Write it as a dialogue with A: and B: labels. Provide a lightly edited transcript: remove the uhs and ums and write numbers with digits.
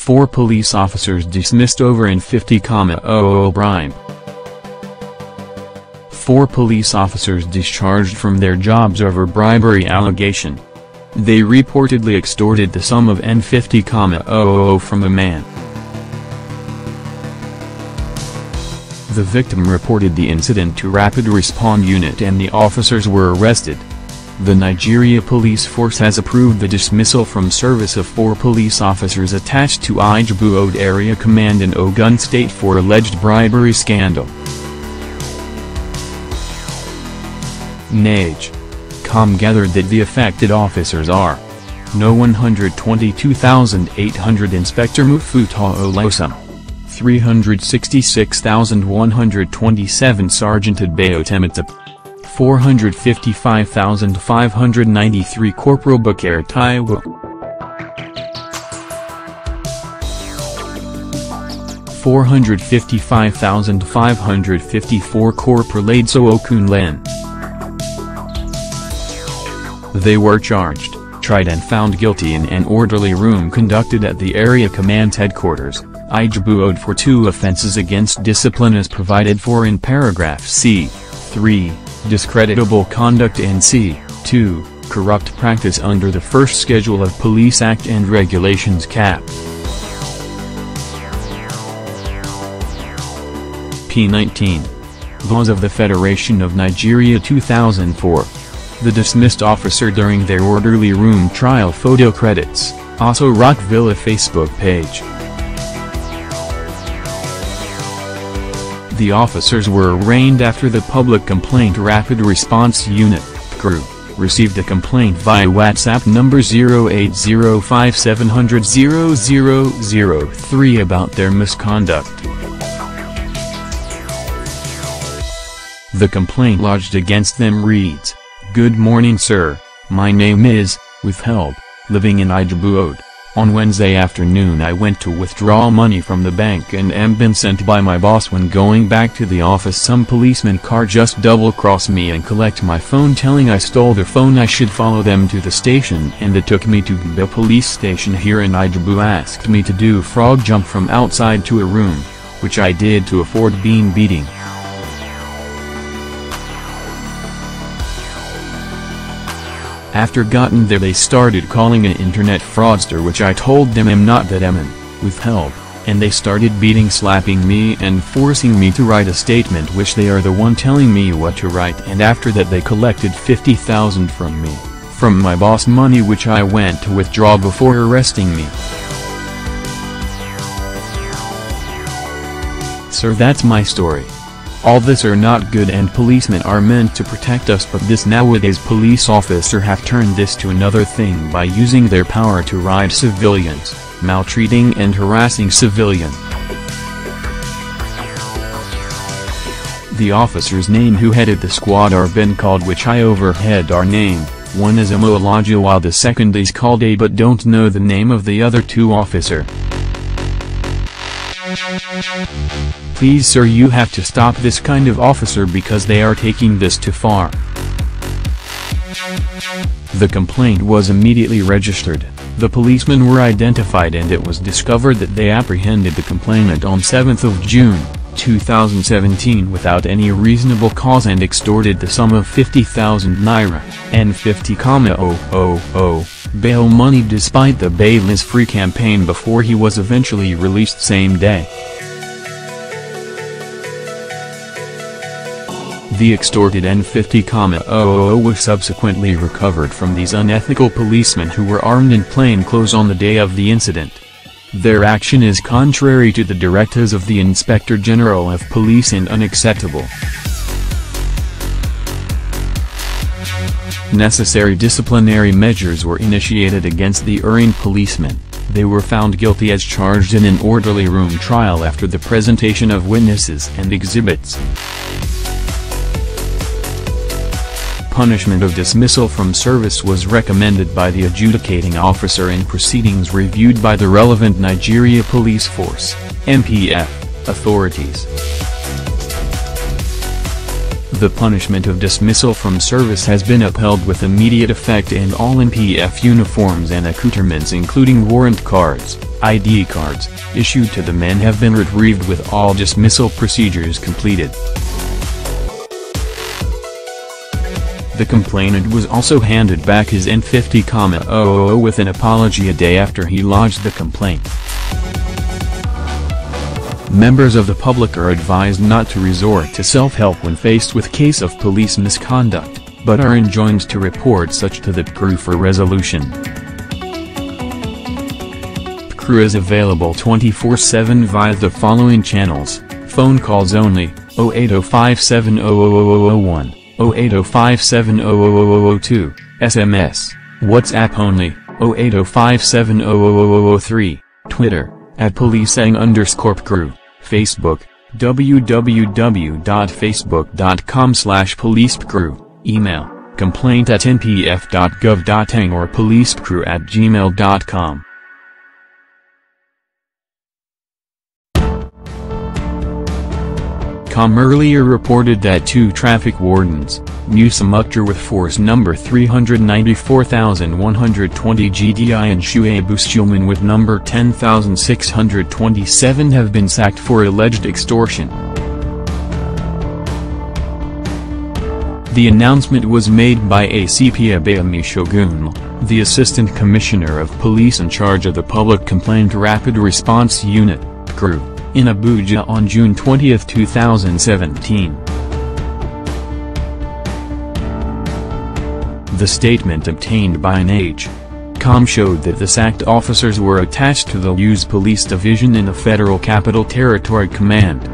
A: 4 police officers dismissed over N50,000 bribe. 4 police officers discharged from their jobs over bribery allegation. They reportedly extorted the sum of N50,000 from a man. The victim reported the incident to Rapid Response Unit and the officers were arrested. The Nigeria Police Force has approved the dismissal from service of 4 police officers attached to Ijebu-Ode Area Command in Ogun State for alleged bribery scandal. NAGE.com gathered that the affected officers are No 122,800 Inspector Mufuta Olosum, 366,127 Sergeant Adebayo Temitap, 455,593 Corporal Bakar Taiwo, 455,554 Corporal Adeso Okunlen. They were charged, tried and found guilty in an orderly room conducted at the Area Command Headquarters, Ijebu-Ode for 2 offenses against discipline as provided for in paragraph C.3, discreditable conduct and C.2, corrupt practice under the First Schedule of Police Act and Regulations Cap. P19. Laws of the Federation of Nigeria 2004. The dismissed officer during their orderly room trial photo credits, also Rock Villa Facebook page. The officers were arraigned after the Public Complaint Rapid Response Unit (PCRU) received a complaint via WhatsApp number 0805700003 about their misconduct. The complaint lodged against them reads, "Good morning sir, my name is, withheld, living in Ijebu-Ode. On Wednesday afternoon I went to withdraw money from the bank and am been sent by my boss. When going back to the office some policeman car just double-cross me and collect my phone telling I stole the phone. I should follow them to the station and they took me to the police station here in Ijebu, asked me to do frog jump from outside to a room, which I did to afford being beating. After gotten there they started calling an internet fraudster, which I told them I'm not that am withheld, and they started beating, slapping me and forcing me to write a statement which they are the one telling me what to write, and after that they collected 50,000 from me, from my boss money which I went to withdraw before arresting me. Sir, that's my story. All this are not good and policemen are meant to protect us, but this nowadays police officer have turned this to another thing by using their power to ride civilians, maltreating and harassing civilian. The officer's name who headed the squad are been called, which I overhead are named, one is Amo Elijah while the second is called A, but don't know the name of the other 2 officer. Please sir, you have to stop this kind of officer because they are taking this too far. The complaint was immediately registered, the policemen were identified and it was discovered that they apprehended the complainant on 7th of June, 2017 without any reasonable cause and extorted the sum of 50,000 naira, N50,000, bail money despite the bail is free campaign before he was eventually released same day. The extorted N50,000 was subsequently recovered from these unethical policemen who were armed in plain clothes on the day of the incident. Their action is contrary to the directives of the Inspector General of Police and unacceptable. Necessary disciplinary measures were initiated against the erring policemen. They were found guilty as charged in an orderly room trial after the presentation of witnesses and exhibits. Punishment of dismissal from service was recommended by the adjudicating officer in proceedings reviewed by the relevant Nigeria Police Force, NPF, authorities. The punishment of dismissal from service has been upheld with immediate effect and all NPF uniforms and accoutrements including warrant cards, ID cards, issued to the men have been retrieved with all dismissal procedures completed. The complainant was also handed back his N50,000 with an apology a day after he lodged the complaint. Members of the public are advised not to resort to self-help when faced with case of police misconduct, but are enjoined to report such to the PCRU for resolution. PCRU is available 24/7 via the following channels: phone calls only, 08057000001, 08057000002, SMS, WhatsApp only, 08057000003, Twitter, @policing_PCRU, Facebook, www.facebook.com/policepcru, email, complaint@npf.gov.ng or policepcru@gmail.com. Earlier reported that two traffic wardens, Musa Mukhtar with force number 394,120 GDI and Shuaib Ustilman with number 10,627 have been sacked for alleged extortion. The announcement was made by ACP Abayami Shogun, the Assistant Commissioner of Police in charge of the Public Complaint Rapid Response Unit, PCRU, in Abuja on June 20, 2017. The statement obtained by NH.com showed that the sacked officers were attached to the Lagos Police Division in the Federal Capital Territory Command.